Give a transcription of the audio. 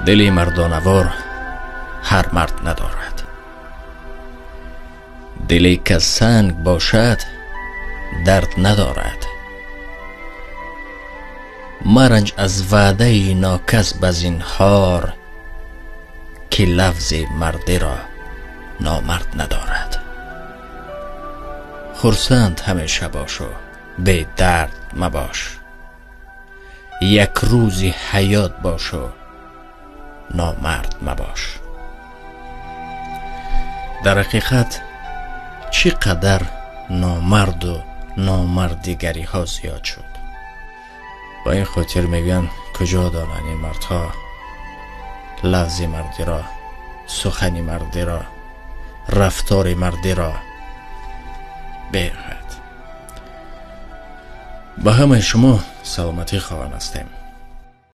دلی مردانوار هر مرد ندارد. دلی که سنگ باشد درد ندارد. مرنج از وعده ناکسب از این هار، که لفظ مردی را نامرد ندارد. خرسند همیشه باش و بی درد مباش، یک روزی حیات باش و نامرد مباش. در حقیقت چقدر نامرد و نامردیگری ها زیاد شد. با این خاطر میگن کجا دارن این مردها لفظ مردی را، سخن مردی را، رفتار مردی را. به همه شما سلامتی خواهان هستیم.